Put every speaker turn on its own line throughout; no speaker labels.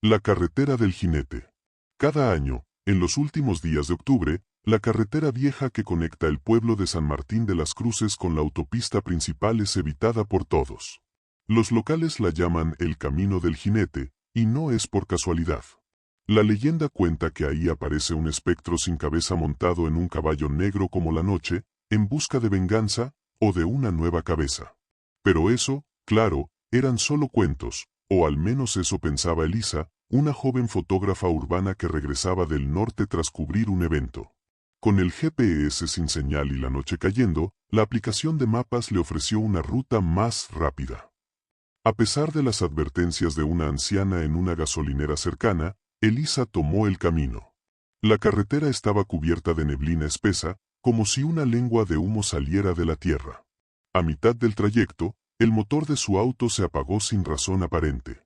La carretera del jinete. Cada año, en los últimos días de octubre, la carretera vieja que conecta el pueblo de San Martín de las Cruces con la autopista principal es evitada por todos. Los locales la llaman el Camino del Jinete, y no es por casualidad. La leyenda cuenta que ahí aparece un espectro sin cabeza montado en un caballo negro como la noche, en busca de venganza, o de una nueva cabeza. Pero eso, claro, eran solo cuentos, o al menos eso pensaba Elisa, una joven fotógrafa urbana que regresaba del norte tras cubrir un evento. Con el GPS sin señal y la noche cayendo, la aplicación de mapas le ofreció una ruta más rápida. A pesar de las advertencias de una anciana en una gasolinera cercana, Elisa tomó el camino. La carretera estaba cubierta de neblina espesa, como si una lengua de humo saliera de la tierra. A mitad del trayecto, el motor de su auto se apagó sin razón aparente.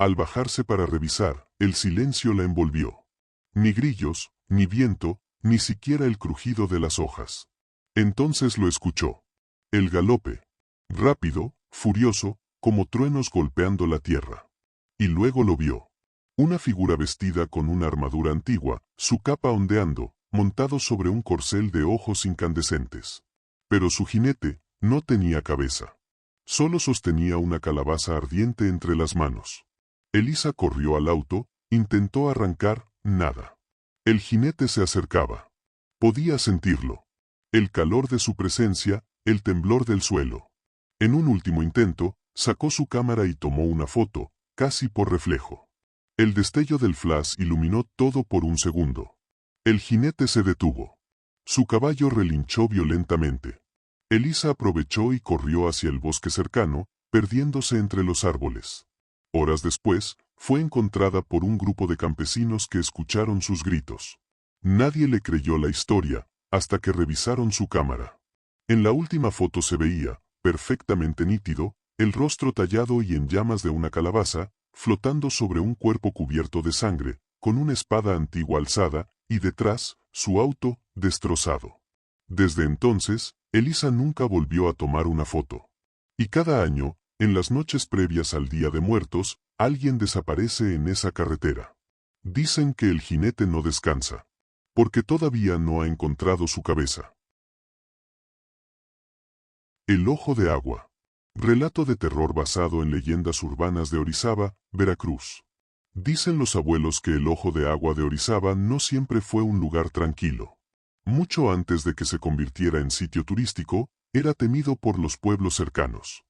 Al bajarse para revisar, el silencio la envolvió. Ni grillos, ni viento, ni siquiera el crujido de las hojas. Entonces lo escuchó. El galope. Rápido, furioso, como truenos golpeando la tierra. Y luego lo vio. Una figura vestida con una armadura antigua, su capa ondeando, montado sobre un corcel de ojos incandescentes. Pero su jinete no tenía cabeza. Solo sostenía una calabaza ardiente entre las manos. Elisa corrió al auto, intentó arrancar, nada. El jinete se acercaba. Podía sentirlo. El calor de su presencia, el temblor del suelo. En un último intento, sacó su cámara y tomó una foto, casi por reflejo. El destello del flash iluminó todo por un segundo. El jinete se detuvo. Su caballo relinchó violentamente. Elisa aprovechó y corrió hacia el bosque cercano, perdiéndose entre los árboles. Horas después, fue encontrada por un grupo de campesinos que escucharon sus gritos. Nadie le creyó la historia, hasta que revisaron su cámara. En la última foto se veía, perfectamente nítido, el rostro tallado y en llamas de una calabaza, flotando sobre un cuerpo cubierto de sangre, con una espada antigua alzada, y detrás, su auto, destrozado. Desde entonces, Elisa nunca volvió a tomar una foto. Y cada año, en las noches previas al Día de Muertos, alguien desaparece en esa carretera. Dicen que el jinete no descansa, porque todavía no ha encontrado su cabeza. El ojo de agua. Relato de terror basado en leyendas urbanas de Orizaba, Veracruz. Dicen los abuelos que el ojo de agua de Orizaba no siempre fue un lugar tranquilo. Mucho antes de que se convirtiera en sitio turístico, era temido por los pueblos cercanos.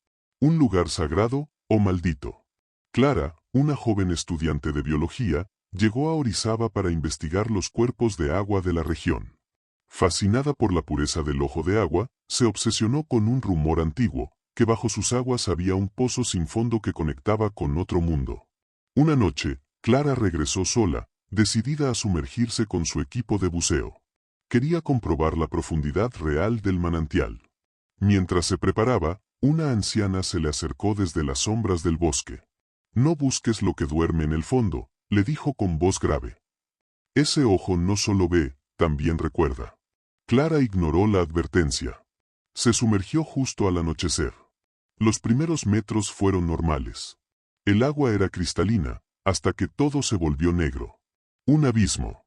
Un lugar sagrado o maldito. Clara, una joven estudiante de biología, llegó a Orizaba para investigar los cuerpos de agua de la región. Fascinada por la pureza del ojo de agua, se obsesionó con un rumor antiguo, que bajo sus aguas había un pozo sin fondo que conectaba con otro mundo. Una noche, Clara regresó sola, decidida a sumergirse con su equipo de buceo. Quería comprobar la profundidad real del manantial. Mientras se preparaba, una anciana se le acercó desde las sombras del bosque. «No busques lo que duerme en el fondo», le dijo con voz grave. «Ese ojo no solo ve, también recuerda». Clara ignoró la advertencia. Se sumergió justo al anochecer. Los primeros metros fueron normales. El agua era cristalina, hasta que todo se volvió negro. Un abismo.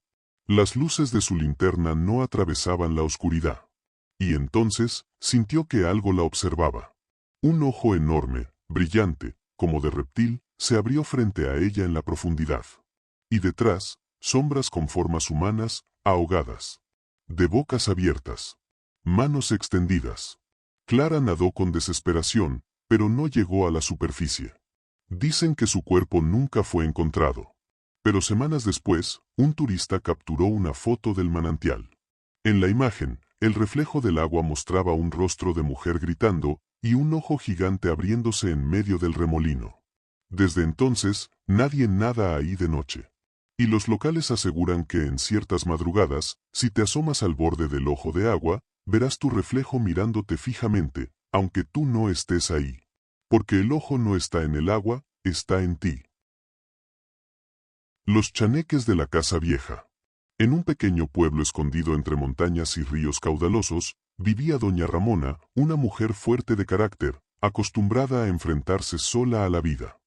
Las luces de su linterna no atravesaban la oscuridad. Y entonces, sintió que algo la observaba. Un ojo enorme, brillante, como de reptil, se abrió frente a ella en la profundidad. Y detrás, sombras con formas humanas, ahogadas. De bocas abiertas. Manos extendidas. Clara nadó con desesperación, pero no llegó a la superficie. Dicen que su cuerpo nunca fue encontrado. Pero semanas después, un turista capturó una foto del manantial. En la imagen, el reflejo del agua mostraba un rostro de mujer gritando, y un ojo gigante abriéndose en medio del remolino. Desde entonces, nadie nada ahí de noche. Y los locales aseguran que en ciertas madrugadas, si te asomas al borde del ojo de agua, verás tu reflejo mirándote fijamente, aunque tú no estés ahí. Porque el ojo no está en el agua, está en ti. Los chaneques de la Casa Vieja. En un pequeño pueblo escondido entre montañas y ríos caudalosos, vivía doña Ramona, una mujer fuerte de carácter, acostumbrada a enfrentarse sola a la vida.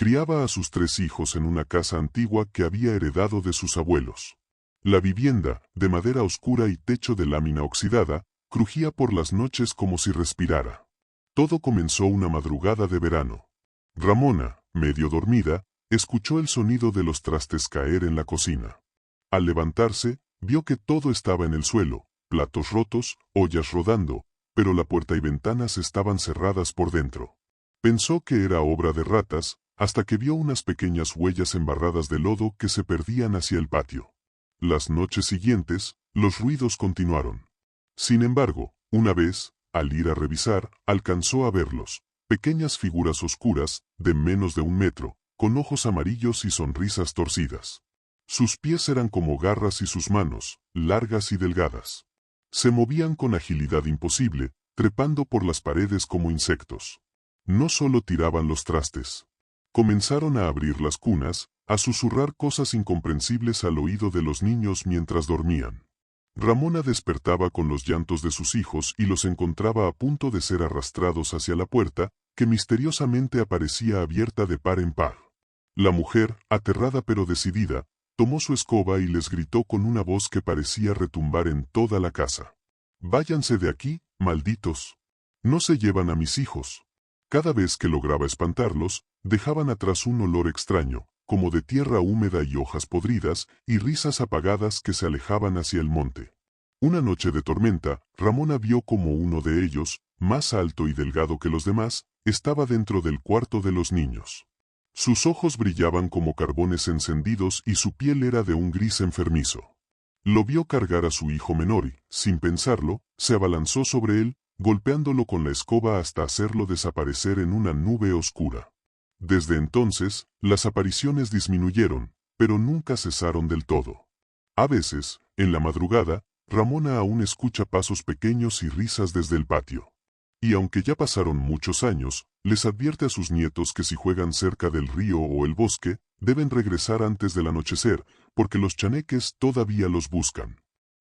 Criaba a sus 3 hijos en una casa antigua que había heredado de sus abuelos. La vivienda, de madera oscura y techo de lámina oxidada, crujía por las noches como si respirara. Todo comenzó una madrugada de verano. Ramona, medio dormida, escuchó el sonido de los trastes caer en la cocina. Al levantarse, vio que todo estaba en el suelo, platos rotos, ollas rodando, pero la puerta y ventanas estaban cerradas por dentro. Pensó que era obra de ratas, hasta que vio unas pequeñas huellas embarradas de lodo que se perdían hacia el patio. Las noches siguientes, los ruidos continuaron. Sin embargo, una vez, al ir a revisar, alcanzó a verlos, pequeñas figuras oscuras, de menos de 1 metro, con ojos amarillos y sonrisas torcidas. Sus pies eran como garras y sus manos, largas y delgadas. Se movían con agilidad imposible, trepando por las paredes como insectos. No solo tiraban los trastes. Comenzaron a abrir las cunas, a susurrar cosas incomprensibles al oído de los niños mientras dormían. Ramona despertaba con los llantos de sus hijos y los encontraba a punto de ser arrastrados hacia la puerta, que misteriosamente aparecía abierta de par en par. La mujer, aterrada pero decidida, tomó su escoba y les gritó con una voz que parecía retumbar en toda la casa. «Váyanse de aquí, malditos. No se llevan a mis hijos». Cada vez que lograba espantarlos, dejaban atrás un olor extraño, como de tierra húmeda y hojas podridas, y risas apagadas que se alejaban hacia el monte. Una noche de tormenta, Ramona vio como uno de ellos, más alto y delgado que los demás, estaba dentro del cuarto de los niños. Sus ojos brillaban como carbones encendidos y su piel era de un gris enfermizo. Lo vio cargar a su hijo menor y, sin pensarlo, se abalanzó sobre él, golpeándolo con la escoba hasta hacerlo desaparecer en una nube oscura. Desde entonces, las apariciones disminuyeron, pero nunca cesaron del todo. A veces, en la madrugada, Ramona aún escucha pasos pequeños y risas desde el patio. Y aunque ya pasaron muchos años, les advierte a sus nietos que si juegan cerca del río o el bosque, deben regresar antes del anochecer, porque los chaneques todavía los buscan.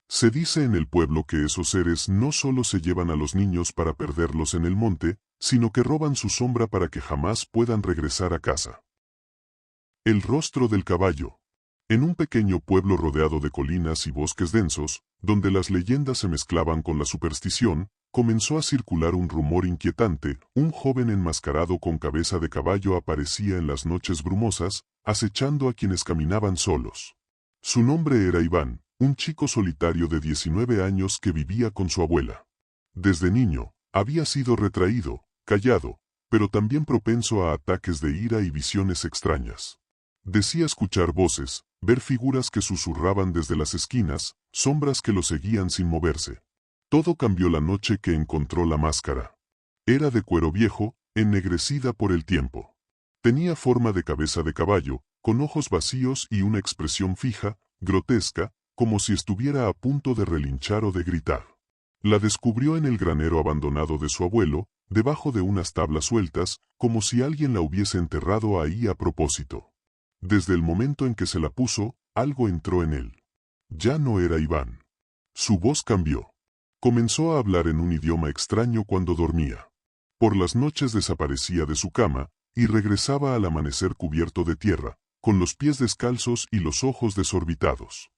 Se dice en el pueblo que esos seres no solo se llevan a los niños para perderlos en el monte, sino que roban su sombra para que jamás puedan regresar a casa. El rostro del caballo. En un pequeño pueblo rodeado de colinas y bosques densos, donde las leyendas se mezclaban con la superstición, comenzó a circular un rumor inquietante. Un joven enmascarado con cabeza de caballo aparecía en las noches brumosas, acechando a quienes caminaban solos. Su nombre era Iván, un chico solitario de 19 años que vivía con su abuela. Desde niño, había sido retraído, callado, pero también propenso a ataques de ira y visiones extrañas. Decía escuchar voces, ver figuras que susurraban desde las esquinas, sombras que lo seguían sin moverse. Todo cambió la noche que encontró la máscara. Era de cuero viejo, ennegrecida por el tiempo. Tenía forma de cabeza de caballo, con ojos vacíos y una expresión fija, grotesca, como si estuviera a punto de relinchar o de gritar. La descubrió en el granero abandonado de su abuelo, debajo de unas tablas sueltas, como si alguien la hubiese enterrado ahí a propósito. Desde el momento en que se la puso, algo entró en él. Ya no era Iván. Su voz cambió. Comenzó a hablar en un idioma extraño cuando dormía. Por las noches desaparecía de su cama, y regresaba al amanecer cubierto de tierra, con los pies descalzos y los ojos desorbitados.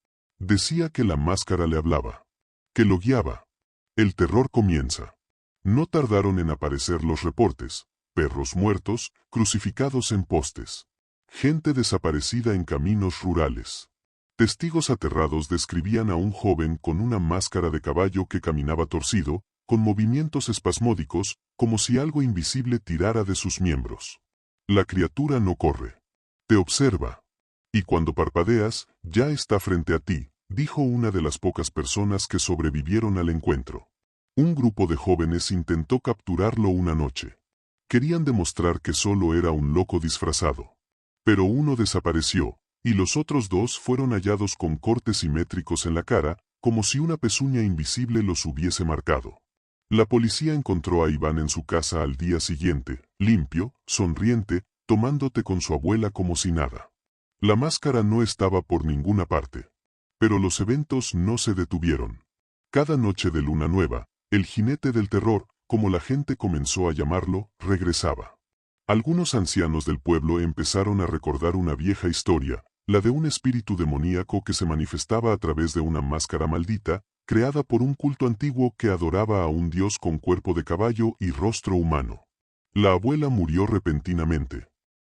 Decía que la máscara le hablaba, que lo guiaba. El terror comienza. No tardaron en aparecer los reportes: perros muertos, crucificados en postes. Gente desaparecida en caminos rurales. Testigos aterrados describían a un joven con una máscara de caballo que caminaba torcido, con movimientos espasmódicos, como si algo invisible tirara de sus miembros. La criatura no corre. Te observa. Y cuando parpadeas, ya está frente a ti, dijo una de las pocas personas que sobrevivieron al encuentro. Un grupo de jóvenes intentó capturarlo una noche. Querían demostrar que solo era un loco disfrazado. Pero uno desapareció, y los otros 2 fueron hallados con cortes simétricos en la cara, como si una pezuña invisible los hubiese marcado. La policía encontró a Iván en su casa al día siguiente, limpio, sonriente, tomando té con su abuela como si nada. La máscara no estaba por ninguna parte. Pero los eventos no se detuvieron. Cada noche de luna nueva, el jinete del terror, como la gente comenzó a llamarlo, regresaba. Algunos ancianos del pueblo empezaron a recordar una vieja historia, la de un espíritu demoníaco que se manifestaba a través de una máscara maldita, creada por un culto antiguo que adoraba a un dios con cuerpo de caballo y rostro humano. La abuela murió repentinamente.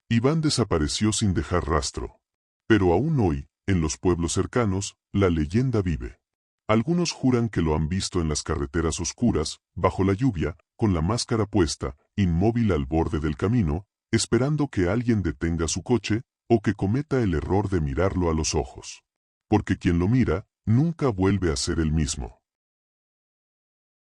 Iván desapareció sin dejar rastro. Pero aún hoy, en los pueblos cercanos, la leyenda vive. Algunos juran que lo han visto en las carreteras oscuras, bajo la lluvia, con la máscara puesta, inmóvil al borde del camino, esperando que alguien detenga su coche, o que cometa el error de mirarlo a los ojos. Porque quien lo mira, nunca vuelve a ser el mismo.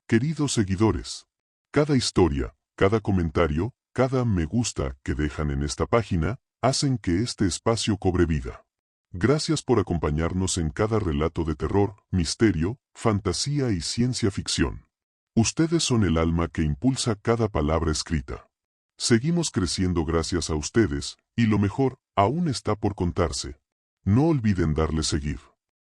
Queridos seguidores, cada historia, cada comentario, cada me gusta que dejan en esta página, hacen que este espacio cobre vida. Gracias por acompañarnos en cada relato de terror, misterio, fantasía y ciencia ficción. Ustedes son el alma que impulsa cada palabra escrita. Seguimos creciendo gracias a ustedes, y lo mejor, aún está por contarse. No olviden darle seguir.